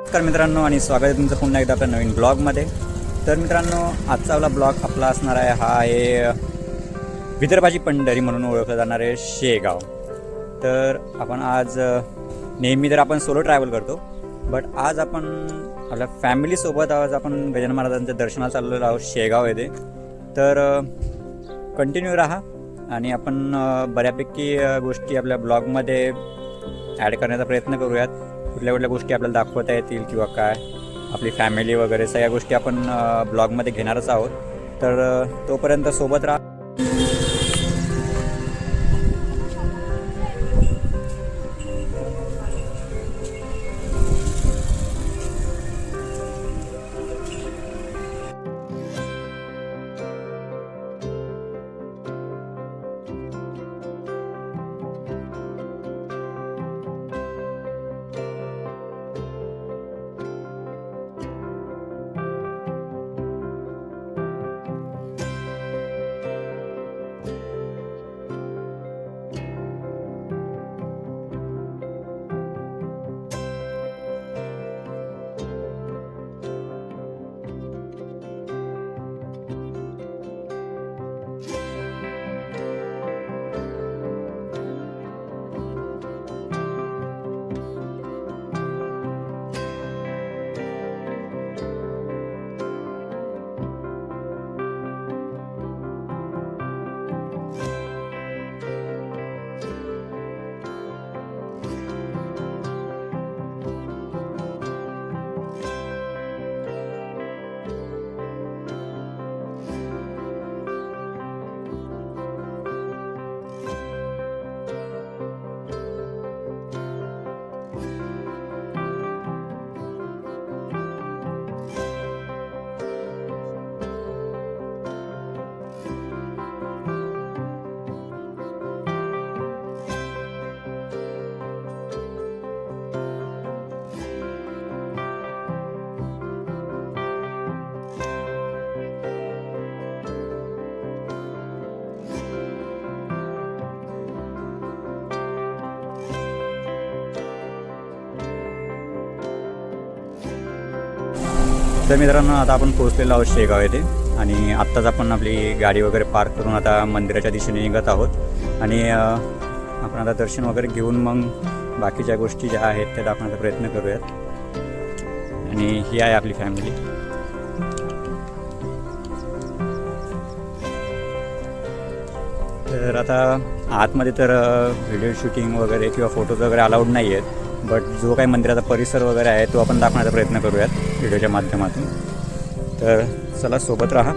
नमस्कार मित्रांनो आणि स्वागत आहे तुमचं पुन्हा एकदा आपल्या नवीन ब्लॉगमध्ये. तर मित्रांनो, आजचा ब्लॉग आपला असणार आहे हा आहे विदर्भाची पंढरी म्हणून ओळखलं जाणार आहे शेगाव. तर आपण आज नेहमी तर आपण सोलो ट्रॅव्हल करतो, बट आज आपण आपल्या फॅमिलीसोबत आज आपण गजानन महाराजांच्या दर्शनाला चाललेलो आहोत शेगाव येथे. तर कंटिन्यू राहा आणि आपण बऱ्यापैकी गोष्टी आपल्या ब्लॉगमध्ये ॲड करण्याचा प्रयत्न करूयात. कुठल्या कुठल्या गोष्टी आपल्याला दाखवता येतील किंवा काय आपली फॅमिली वगैरे सगळ्या गोष्टी आपण ब्लॉगमध्ये घेणारच आहोत. तर तोपर्यंत सोबत राहा. तर मित्रांनो, आता आपण पोहोचलेलो आहोत शेगाव येथे आणि आत्ताच आपण आपली गाडी वगैरे पार्क करून आता मंदिराच्या दिशेने निघत आहोत. आणि आपण आता दर्शन वगैरे घेऊन मग बाकीच्या गोष्टी ज्या आहेत त्या दाखवण्याचा प्रयत्न करूयात. आणि ही आहे आपली फॅमिली. तर आता आतमध्ये तर व्हिडिओ शूटिंग वगैरे किंवा फोटोज वगैरे अलाउड नाही आहेत, बट जो काही मंदिराचा परिसर वगैरे आहे तो आपण दाखवण्याचा प्रयत्न करूयात व्हिडिओच्या माध्यमातून. तर चला सोबत राहा.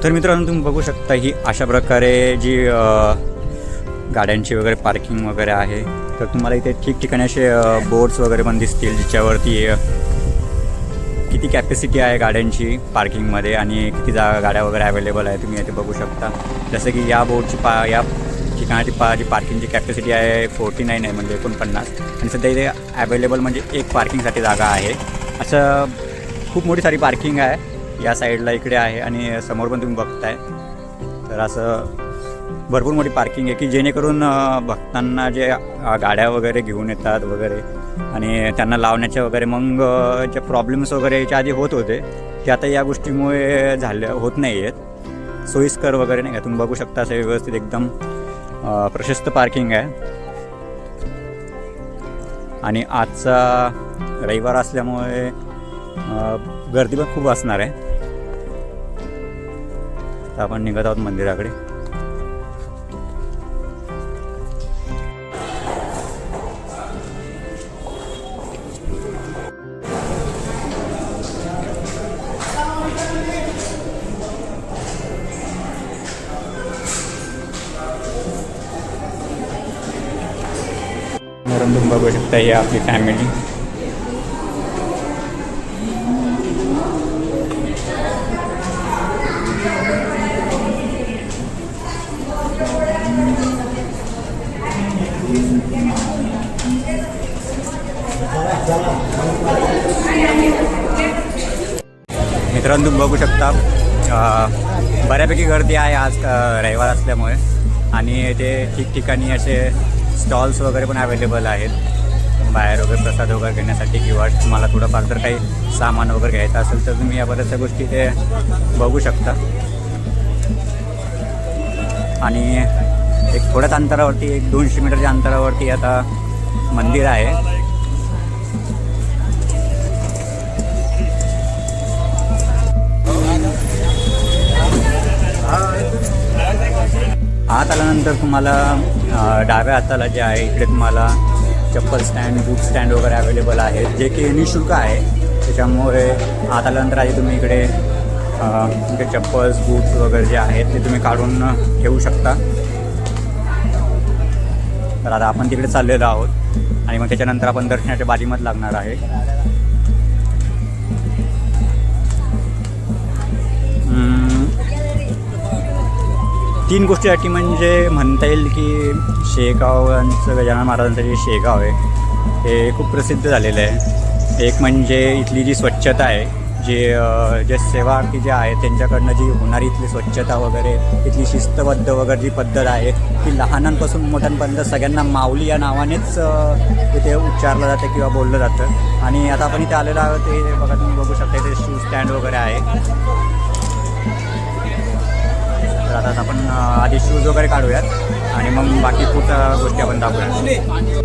तर मित्रांनो, तुम्ही बघू शकता ही अशा प्रकारे जी गाड्यांची वगैरे पार्किंग वगैरे आहे. तर तुम्हाला इथे ठिकठिकाणी असे बोर्ड्स वगैरे पण दिसतील ज्याच्यावरती किती कॅपॅसिटी आहे गाड्यांची पार्किंगमध्ये आणि किती गाड्या वगैरे अवेलेबल आहे तुम्ही इथे बघू शकता. जसं की या बोर्डची या ठिकाणाची जी पार्किंगची कॅपॅसिटी आहे 49 आहे, म्हणजे 49. आणि सध्या इथे अवेलेबल म्हणजे एक पार्किंगसाठी जागा आहे. असं खूप मोठी सारी पार्किंग आहे या साईडला इकडे आहे आणि समोर पण तुम्ही बघताय. तर असं भरपूर मोठी पार्किंग आहे की जेणेकरून भक्तांना जे गाड्या वगैरे घेऊन येतात वगैरे आणि त्यांना लावण्याचे वगैरे मग जे प्रॉब्लेम्स वगैरे याच्या आधी होत होते ते आता या गोष्टीमुळे होत नाही आहेत. सोयीस्कर वगैरे नाही का, तुम्ही बघू शकता असं व्यवस्थित एकदम प्रशस्त पार्किंग आहे. आणि आजचा रविवार असल्यामुळे गर्दी पण खूप असणार आहे. तर आपण निघत आहोत मंदिराकडे. तुम्ही बघू शकता ही आपली फॅमिली. मित्रांनो तुम्ही बघू शकता बऱ्यापैकी गर्दी आहे आज रविवार असल्यामुळे आणि इथे ठिकठिकाणी असे स्टॉल्स वगैरे पण अवेलेबल आहेत बाहेर वगैरे प्रसाद वगैरे घेण्यासाठी किंवा तुम्हाला थोडंफार जर काही सामान वगैरे घ्यायचं असेल तर तुम्ही या बऱ्याचशा गोष्टी ते बघू शकता. आणि एक थोड्याच अंतरावरती 100-200 मीटरच्या अंतरावरती आता मंदिर आहे. आत आल्यानंतर तुम्हाला डाव्या हाताला जे आहे इकडे तुम्हाला चप्पल स्टँड, बूट स्टँड वगैरे अवेलेबल आहे, जे की निःशुल्क आहे. त्याच्यामुळे आत आल्यानंतर आधी तुम्ही इकडे चप्पल्स, बूट्स वगैरे जे आहेत ते तुम्ही काढून ठेवू शकता. तर आता आपण तिकडे चाललेलो आहोत आणि मग त्याच्यानंतर आपण दर्शनाच्या बाजीमध्ये लागणार आहे. तीन गोष्टीसाठी म्हणजे म्हणता येईल की शेगावांचं गजानन महाराजांचं जे शेगाव आहे हे खूप प्रसिद्ध झालेलं आहे. एक म्हणजे इथली जी स्वच्छता आहे, जे सेवार्थी जे आहेत त्यांच्याकडनं जी होणारी इथली स्वच्छता वगैरे, इथली शिस्तबद्ध वगैरे जी पद्धत आहे ती लहानांपासून मोठ्यांपर्यंत सगळ्यांना माऊली या नावानेच इथे उच्चारलं जातं किंवा बोललं जातं. आणि आता आपण इथे आलेलो आहोत, ते बघा तुम्ही बघू शकता इथे शूज स्टँड वगैरे आहे. तर आता आपण आधी शूज वगैरे काढूयात आणि मग बाकी पुढच्या गोष्टी आपण दाखवूयात.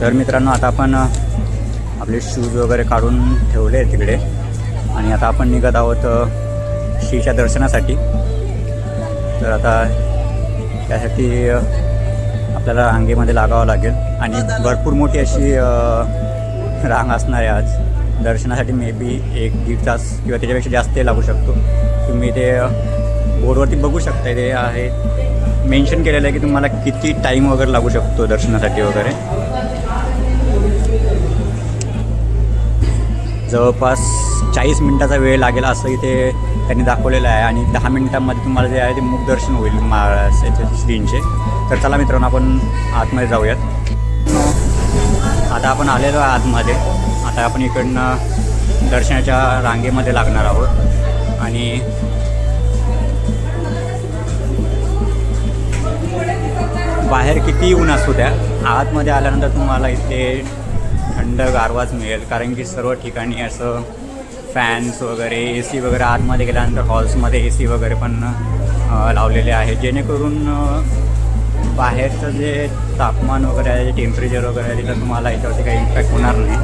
तर मित्रांनो, आता आपण आपले शूज वगैरे काढून ठेवले आहेत तिकडे आणि आता आपण निघत आहोत श्रीच्या दर्शनासाठी. तर आता त्यासाठी आपल्याला रांगेमध्ये लागावं लागेल आणि भरपूर मोठी अशी रांग असणार आहे आज दर्शनासाठी. मे बी 1-1.5 तास किंवा त्याच्यापेक्षा जास्त लागू शकतो. तुम्ही ते बोर्डवरती बघू शकता, ते आहे मेन्शन केलेलं आहे की तुम्हाला किती टाईम वगैरे लागू शकतो दर्शनासाठी वगैरे. जवळपास 40 मिनटाचा वेळ लागेल असं इथे त्यांनी दाखवलेलं आहे आणि 10 मिनटांमध्ये तुम्हाला जे आहे ते मुखदर्शन होईल श्रींचे. तर चला मित्रांनो, आपण आतमध्ये जाऊयात. आता आपण आलेलो आहे आतमध्ये. आता आपण इकडनं दर्शनाच्या रांगेमध्ये लागणार आहोत आणि बाहेर किती ऊन असू द्या, आतमध्ये आल्यानंतर तुम्हाला इथे थंड गारवाच मिळेल. कारण की सर्व ठिकाणी असं फॅन्स वगैरे, AC वगैरे, आतमध्ये गेल्यानंतर हॉल्समध्ये AC वगैरे पण लावलेले आहे, जेणेकरून बाहेरचं जे तापमान वगैरे आहे, जे टेम्परेचर वगैरे आहे, तिथं तुम्हाला याच्यावरती काही इम्पॅक्ट होणार नाही.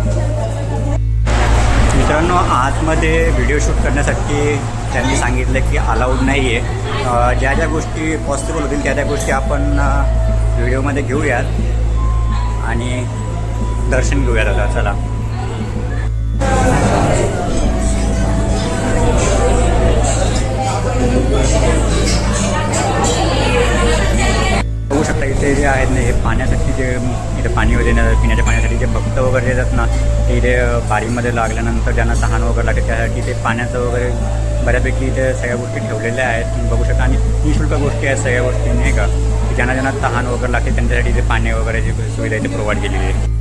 मित्रांनो, आतमध्ये व्हिडिओ शूट करण्यासाठी त्यांनी सांगितलं की अलाउड नाही आहे. ज्या ज्या गोष्टी पॉसिबल होतील त्या त्या गोष्टी आपण व्हिडिओमध्ये घेऊयात आणि दर्शन घेऊयात. आता चला. बघू शकता इथे जे आहेत ना, हे पाण्यासाठी जे इथे पाणी वगैरे पिण्याच्या पाण्यासाठी जे भक्त वगैरे येतात ना, ते इथे बारीमध्ये लागल्यानंतर ज्यांना तहान वगैरे लागते त्यासाठी ते पाण्याचं वगैरे बऱ्यापैकी इथे सगळ्या गोष्टी ठेवलेल्या आहेत, तुम्ही बघू शकता. आणि निःशुल्क गोष्टी आहेत सगळ्या गोष्टी, नाही का, की ज्यांना तहान वगैरे लागते त्यांच्यासाठी इथे पाणी वगैरे जी सुविधा इथे प्रोव्हाइड केलेली आहे.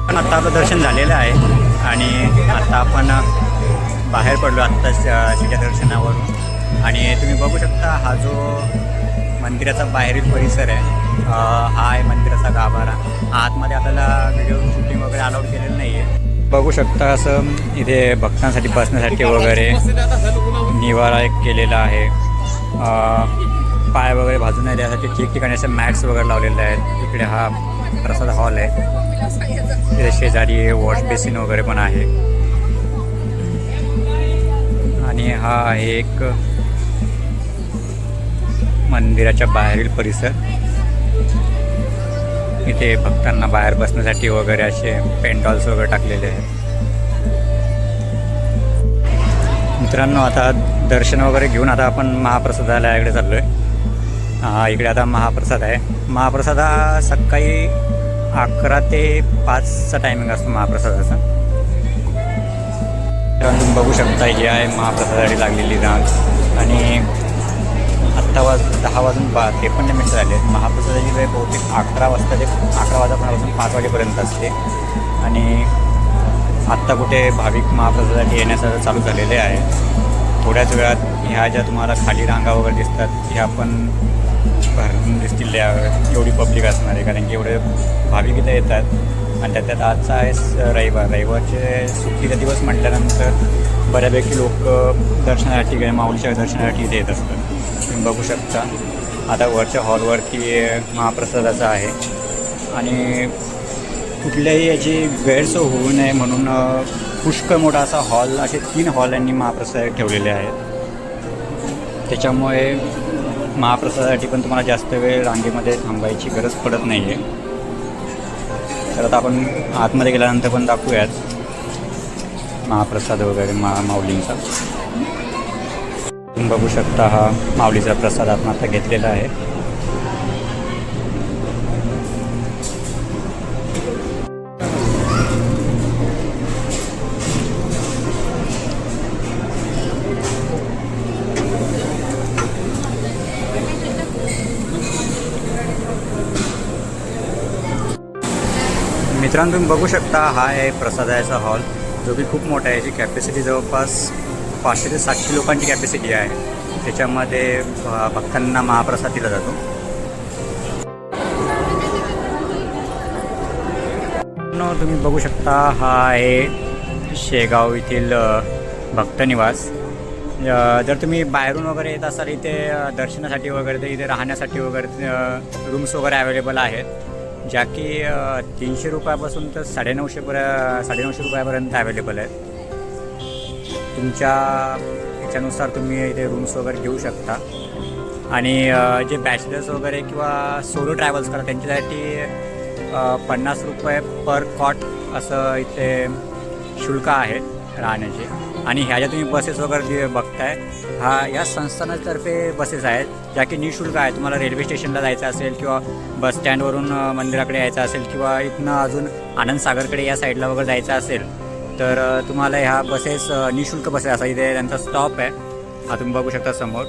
पण आता आपलं दर्शन झालेलं आहे आणि आता आपण बाहेर पडलो आत्ताच श्रीच्या दर्शनावरून. आणि तुम्ही बघू शकता हा जो मंदिराचा बाहेरील परिसर आहे, हा आहे मंदिराचा गाभारा. आतमध्ये आपल्याला व्हिडिओ शूटिंग वगैरे अलाउड केलेलं नाही आहे. बघू शकता असं इथे भक्तांसाठी बसण्यासाठी वगैरे निवारा एक केलेला आहे. पाय वगैरे भाजून आहे त्यासाठी ठिकठिकाणी असे मॅट्स वगैरे लावलेले आहेत. इकडे हा प्रसाद हॉल आहे, तिथे शेजारी वॉश बेसिन वगैरे पण आहे. आणि हा आहे एक मंदिराच्या बाहेरील परिसर. इथे भक्तांना बाहेर बसण्यासाठी वगैरे असे पेंडॉल्स वगैरे टाकलेले आहेत. मित्रांनो, आता दर्शन वगैरे घेऊन आता आपण महाप्रसादालयाकडे चाललो आहे. इकडे आता महाप्रसाद आहे. महाप्रसाद हा सकाळी 11 ते 5चा टायमिंग असतो महाप्रसादाचा. तर तुम्ही बघू शकता ही आहे महाप्रसादासाठी लागलेली रांग. आणि आत्ता 10 वाजून 53 मिनिटं झाले. महाप्रसादाची वेळ बहुतेक 11 वाजता ते 11 वाजेपासून 5 वाजेपर्यंत असते. आणि आत्ता कुठे भाविक महाप्रसादासाठी येण्याचं चालू झालेले आहे. थोड्याच वेळात ह्या ज्या तुम्हाला खाली रांगा वगैरे दिसतात ह्या पण भरून दिसतील, एवढी पब्लिक असणार आहे, कारण की एवढे भाविक इथे येतात. आणि त्यात आजचा आहे रविवारचे सुट्टीचा दिवस म्हटल्यानंतर बऱ्यापैकी लोक दर्शनासाठी किंवा माऊलीच्या दर्शनासाठी इथे येत असतात. तुम्ही बघू शकता आता वरच्या हॉलवरती महाप्रसादाचा आहे आणि कुठल्याही याची गैरसोय होऊ नये म्हणून पुष्कळ मोठा असा हॉल, असे 3 हॉल यांनी महाप्रसाद ठेवलेले आहेत. त्याच्यामुळे महाप्रसादासाठी पण तुम्हाला जास्त वेळ रांगेमध्ये थांबायची गरज पडत नाही आहे. तर आता आपण आतमध्ये गेल्यानंतर पण दाखवूयात महाप्रसाद वगैरे माऊलींचा. तुम्ही बघू शकता हा माऊलीचा प्रसाद आपण आता घेतलेला आहे. मित्रांनो तुम्ही बघू शकता हा आहे प्रसादाचा हॉल, जो की खूप मोठा आहे. याची कॅपॅसिटी जवळपास 500 ते 700 लोकांची कॅपॅसिटी आहे. त्याच्यामध्ये भक्तांना महाप्रसाद दिला जातो. तुम्ही बघू शकता हा आहे शेगाव येथील भक्तनिवास. जर तुम्ही बाहेरून वगैरे येत असाल इथे दर्शनासाठी वगैरे, तर इथे राहण्यासाठी वगैरे रूम्स वगैरे अवेलेबल आहेत, ज्या की 300 रुपयापासून तर 950 रुपयापर्यंत अवेलेबल आहेत. तुमच्या याच्यानुसार तुम्ही इथे रूम्स वगैरे घेऊ शकता. आणि जे बॅचलर्स वगैरे किंवा सोलो ट्रॅव्हल्स करतात त्यांच्यासाठी 50 रुपये पर कॉट असं इथे शुल्क आहे राहण्याचे. आणि ह्या ज्या तुम्ही बसेस वगैरे बघताय या संस्थानातर्फे बसेस आहेत, ज्या की निःशुल्क आहे. तुम्हाला रेल्वे स्टेशनला जायचं असेल किंवा बस स्टँडवरून मंदिराकडे यायचं असेल किंवा इथनं अजून आनंदसागरकडे या साईडला वगैरे जायचं असेल तर तुम्हाला ह्या बसेस निःशुल्क बसेस असा इथे त्यांचा स्टॉप आहे. हा तुम्ही बघू शकता समोर.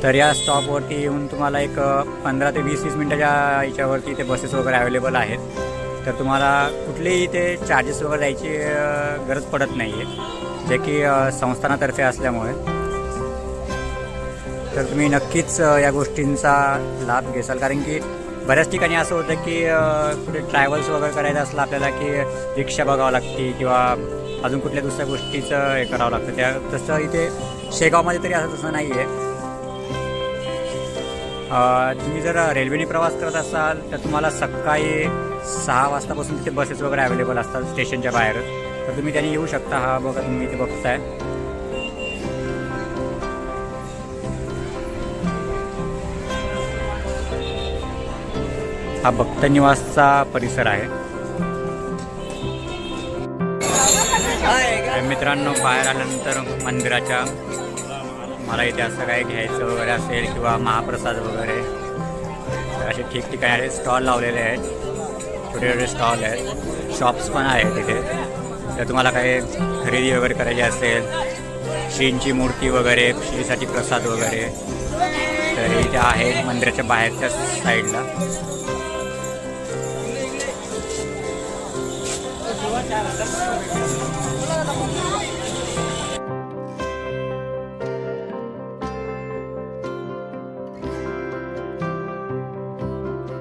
तर या स्टॉपवरती येऊन तुम्हाला एक 15 ते 20 मिनटाच्या याच्यावरती इथे बसेस वगैरे अवेलेबल आहेत. तर तुम्हाला कुठलेही इथे चार्जेस वगैरे द्यायची गरज पडत नाही आहे, जे की संस्थानातर्फे असल्यामुळे. तर तुम्ही नक्कीच या गोष्टींचा लाभ घेसाल, कारण की बऱ्याच ठिकाणी असं होतं की कुठे ट्रॅव्हल्स वगैरे करायचं असलं आपल्याला की रिक्षा बघावं लागते किंवा अजून कुठल्या दुसऱ्या गोष्टीचं हे करावं लागतं. तसं इथे शेगावमध्ये तरी असं तसं नाही आहे. तुम्ही जर रेल्वेने प्रवास करत असाल तर तुम्हाला सकाळी 6 वाजतापासून तिथे बसेस वगैरे अवेलेबल असतात स्टेशनच्या बाहेर, तर तुम्ही त्याने येऊ शकता. हा बघा तुम्ही इथे बघताय हा भक्तनिवासचा परिसर आहे. मित्रांनो बाहेर आल्यानंतर मंदिराच्या मला इथे असं काय घ्यायचं वगैरे असेल किंवा महाप्रसाद वगैरे तर असे ठिकठिकाणी स्टॉल लावलेले आहेत, छोटे छोटे स्टॉल आहेत, शॉप्स पण आहेत तिथे. तर तुम्हाला काही खरेदी वगैरे करायची असेल, श्रींची मूर्ती वगैरे, श्रीसाठी प्रसाद वगैरे, तर इथे आहे मंदिराच्या बाहेरच्या साईडला.